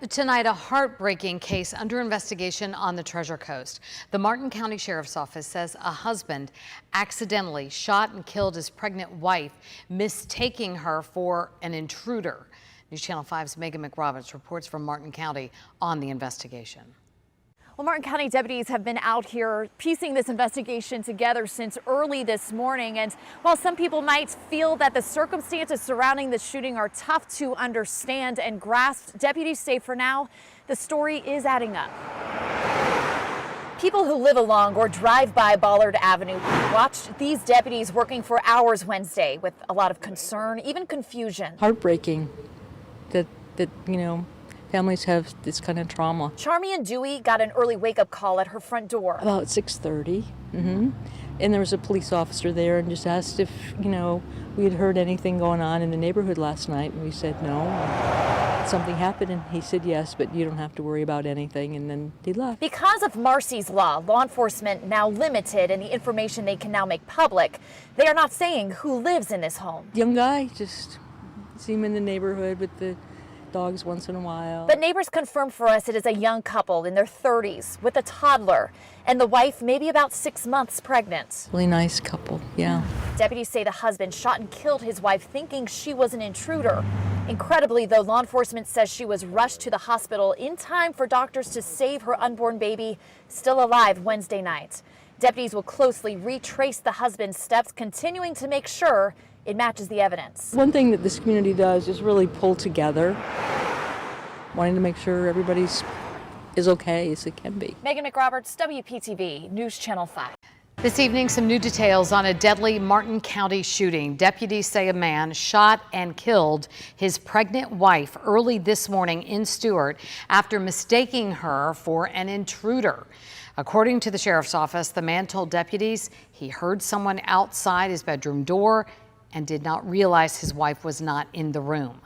Tonight, a heartbreaking case under investigation on the Treasure Coast. The Martin County Sheriff's Office says a husband accidentally shot and killed his pregnant wife, mistaking her for an intruder. News Channel 5's Megan McRoberts reports from Martin County on the investigation. Well, Martin County deputies have been out here piecing this investigation together since early this morning. And while some people might feel that the circumstances surrounding the shooting are tough to understand and grasp, deputies say for now, the story is adding up. People who live along or drive by Ballard Avenue watched these deputies working for hours Wednesday with a lot of concern, even confusion. Heartbreaking that families have this kind of trauma. Charmy and Dewey got an early wake-up call at her front door. About 6:30, and there was a police officer there and just asked if, we had heard anything going on in the neighborhood last night, and we said no. Something happened, and he said yes, but you don't have to worry about anything, and then he left. Because of Marcy's law enforcement now limited in the information they can now make public. They are not saying who lives in this home. Young guy, just see him in the neighborhood with the dogs once in a while. But neighbors confirmed for us it is a young couple in their 30s with a toddler, and the wife maybe about 6 months pregnant. Really nice couple, yeah. Deputies say the husband shot and killed his wife thinking she was an intruder. Incredibly, though, law enforcement says she was rushed to the hospital in time for doctors to save her unborn baby, still alive Wednesday night. Deputies will closely retrace the husband's steps, continuing to make sure it matches the evidence. One thing that this community does is really pull together, wanting to make sure everybody's is okay as it can be. Megan McRoberts, WPTV, News Channel 5. This evening, some new details on a deadly Martin County shooting. Deputies say a man shot and killed his pregnant wife early this morning in Stuart after mistaking her for an intruder. According to the sheriff's office, the man told deputies he heard someone outside his bedroom door and did not realize his wife was not in the room.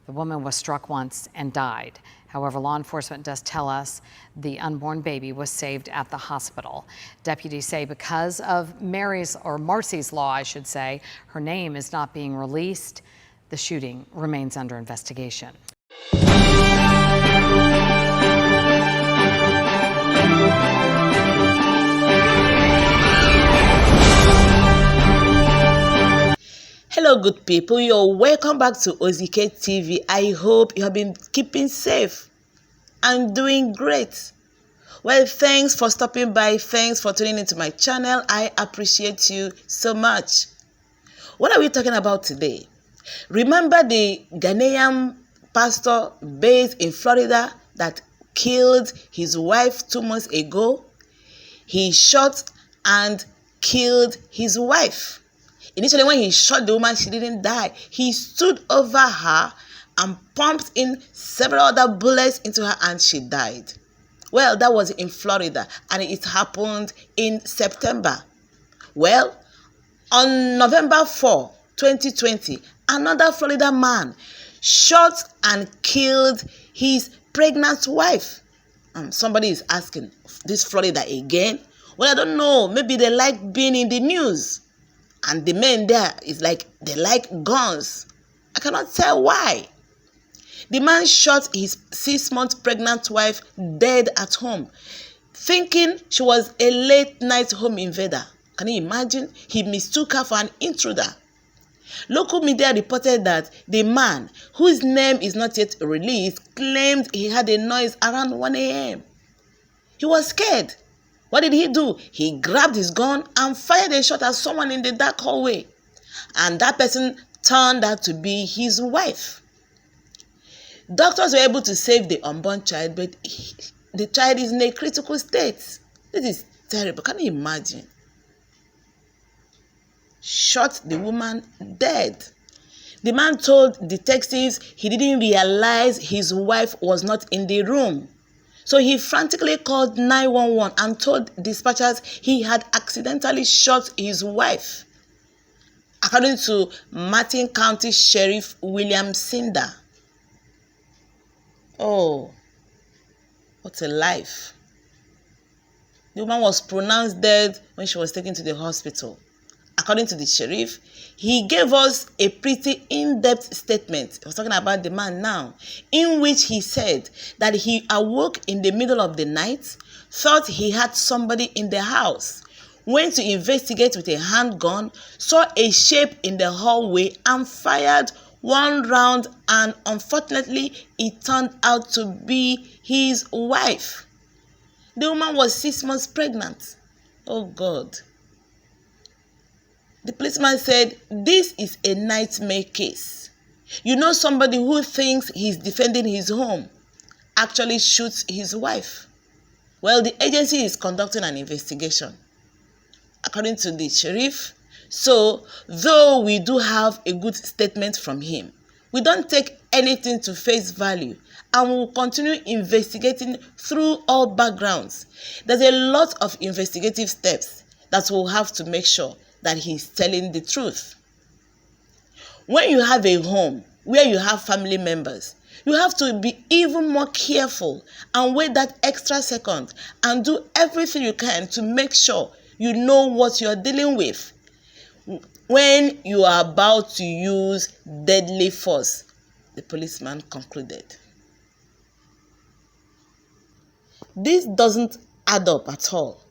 The woman was struck once and died. However, law enforcement does tell us the unborn baby was saved at the hospital. Deputies say because of Marcy's law, I should say, her name is not being released. The shooting remains under investigation. Hello good people, you're welcome back to OZK TV. I hope you have been keeping safe and doing great. Well, thanks for stopping by. Thanks for tuning into my channel. I appreciate you so much. What are we talking about today? Remember the Ghanaian pastor based in Florida that killed his wife 2 months ago? He shot and killed his wife. Initially, when he shot the woman, she didn't die. He stood over her and pumped in several other bullets into her and she died. Well, that was in Florida and it happened in September. Well, on November 4, 2020, another Florida man shot and killed his pregnant wife. Somebody is asking, this Florida again? Well, I don't know. Maybe they like being in the news. And the men there is like, they like guns. I cannot tell why. The man shot his 6-month pregnant wife dead at home, thinking she was a late night home invader. Can you imagine? He mistook her for an intruder. Local media reported that the man, whose name is not yet released, claimed he had a noise around 1 a.m. He was scared. What did he do? He grabbed his gun and fired a shot at someone in the dark hallway. And that person turned out to be his wife. Doctors were able to save the unborn child, but the child is in a critical state. This is terrible. Can you imagine? Shot the woman dead. The man told detectives he didn't realize his wife was not in the room. So he frantically called 911 and told dispatchers he had accidentally shot his wife. According to Martin County Sheriff William Cinder. Oh, what a life. The woman was pronounced dead when she was taken to the hospital. According to the sheriff, he gave us a pretty in-depth statement. He was talking about the man now, in which he said that he awoke in the middle of the night, thought he had somebody in the house, went to investigate with a handgun, saw a shape in the hallway and fired one round, and unfortunately it turned out to be his wife. The woman was 6 months pregnant. Oh God. The policeman said, this is a nightmare case. You know, somebody who thinks he's defending his home actually shoots his wife. Well, the agency is conducting an investigation, according to the sheriff. So, though we do have a good statement from him, we don't take anything to face value and will continue investigating through all backgrounds. There's a lot of investigative steps that we'll have to make sure that he's telling the truth. When you have a home where you have family members, you have to be even more careful and wait that extra second and do everything you can to make sure you know what you're dealing with when you are about to use deadly force, the policeman concluded. This doesn't add up at all.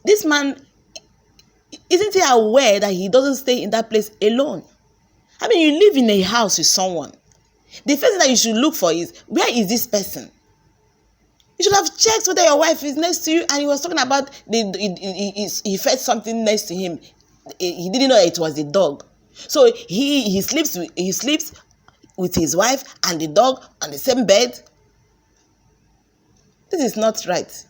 This man, isn't he aware that he doesn't stay in that place alone? I mean, you live in a house with someone. The first thing that you should look for is, where is this person? You should have checked whether your wife is next to you, and he was talking about he fed something next to him. He didn't know it was the dog. So he sleeps with his wife and the dog on the same bed. This is not right.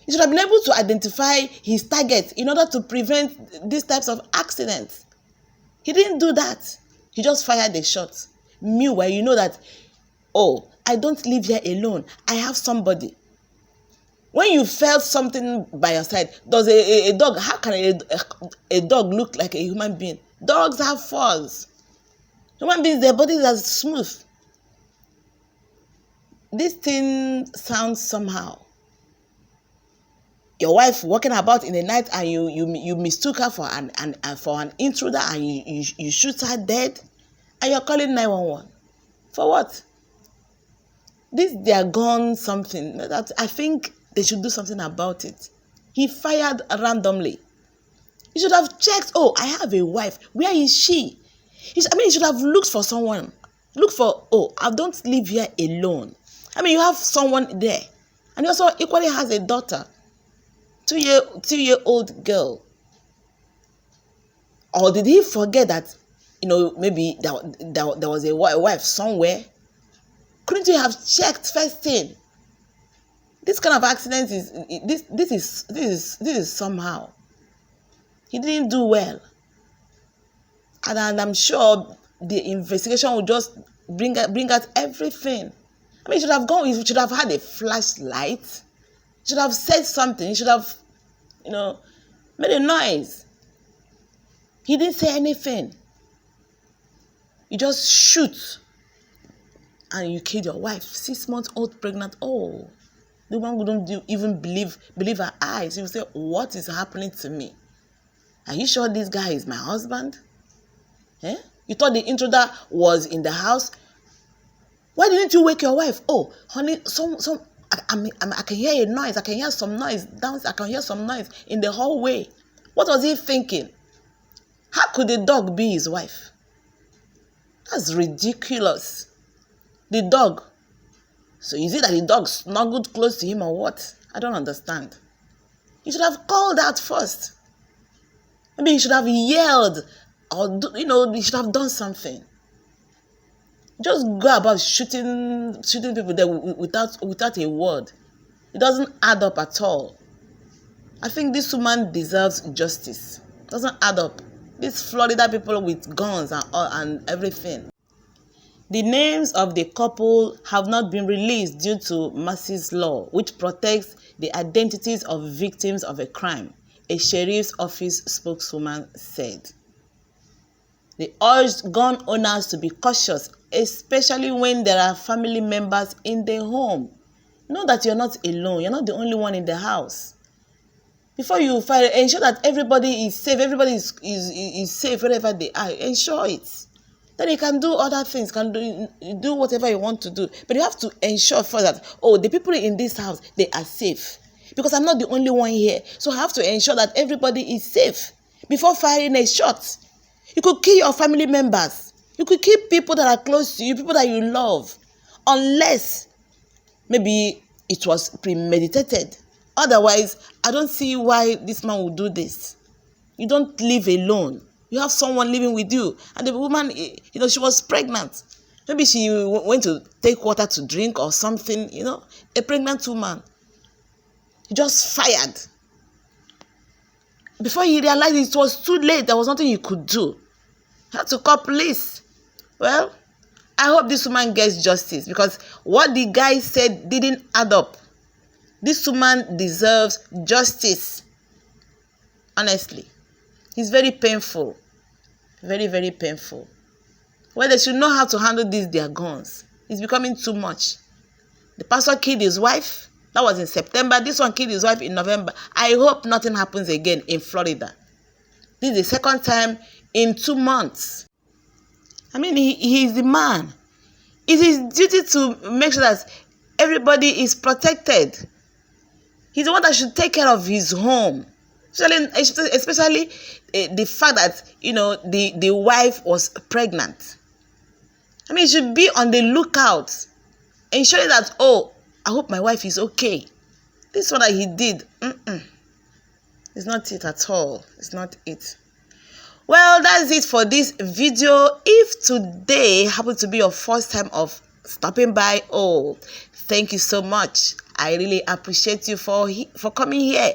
He should have been able to identify his target in order to prevent these types of accidents. He didn't do that. He just fired a shot. Meanwhile, you know that, oh, I don't live here alone. I have somebody. When you felt something by your side, does a dog, how can a dog look like a human being? Dogs have furs. Human beings, their bodies are smooth. This thing sounds somehow. Your wife walking about in the night and you mistook her for an intruder and you shoot her dead and you're calling 911. For what? They are gone something. That I think they should do something about it. He fired randomly. You should have checked, oh, I have a wife. Where is she? You should have looked for someone. Look for, oh, I don't live here alone. I mean, you have someone there. And he also equally has a daughter. Two-year-old girl. Or did he forget that, maybe there was a wife somewhere? Couldn't you have checked first thing? This kind of accident is somehow. He didn't do well. And I'm sure the investigation will just bring out everything. I mean, you should have had a flashlight. You should have said something. You should have, made a noise. He didn't say anything. You just shoot. And you killed your wife, 6 months old pregnant. Oh, the woman wouldn't even believe her eyes. She would say, what is happening to me? Are you sure this guy is my husband? Eh? You thought the intruder was in the house? Why didn't you wake your wife? Oh, honey, I can hear a noise. I can hear some noise I can hear some noise in the hallway. What was he thinking? How could the dog be his wife? That's ridiculous. The dog. So is it that the dog snuggled close to him or what? I don't understand. You should have called out first. Maybe you should have yelled or, you should have done something. Just go about shooting people there without a word. It doesn't add up at all. I think this woman deserves justice. It doesn't add up. These Florida people with guns and everything. The names of the couple have not been released due to Massey's law, which protects the identities of victims of a crime, a sheriff's office spokeswoman said. They urged gun owners to be cautious, especially when there are family members in the home. Know that you're not alone. You're not the only one in the house. Before you fire, ensure that everybody is safe. Everybody is safe wherever they are. Ensure it. Then you can do other things, can do whatever you want to do. But you have to ensure first that, oh, the people in this house, they are safe. Because I'm not the only one here. So I have to ensure that everybody is safe before firing a shot. You could kill your family members. You could kill people that are close to you, people that you love. Unless maybe it was premeditated. Otherwise, I don't see why this man would do this. You don't live alone. You have someone living with you. And the woman, she was pregnant. Maybe she went to take water to drink or something, a pregnant woman. He just fired. Before he realized it was too late, there was nothing he could do. He had to call police. Well, I hope this woman gets justice because what the guy said didn't add up. This woman deserves justice. Honestly. It's very painful. Very, very painful. Well, they should know how to handle their guns. It's becoming too much. The pastor killed his wife. That was in September. This one killed his wife in November. I hope nothing happens again in Florida. This is the second time in 2 months. I mean, he is the man. It is his duty to make sure that everybody is protected. He's the one that should take care of his home. Especially the fact that, the wife was pregnant. I mean, he should be on the lookout. Ensuring that, oh, I hope my wife is okay. This one that he did, it's not it at all. It's not it. Well, that's it for this video. If today happened to be your first time of stopping by, oh, thank you so much. I really appreciate you for coming here.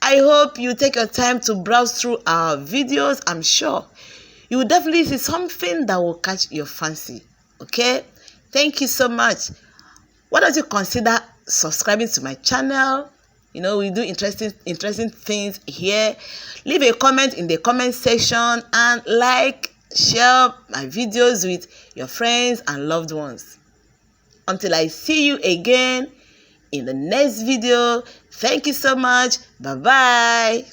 I hope you take your time to browse through our videos. I'm sure you will definitely see something that will catch your fancy. Okay? Thank you so much. Why don't you consider subscribing to my channel? We do interesting things here. Leave a comment in the comment section and share my videos with your friends and loved ones. Until I see you again in the next video, thank you so much. Bye-bye.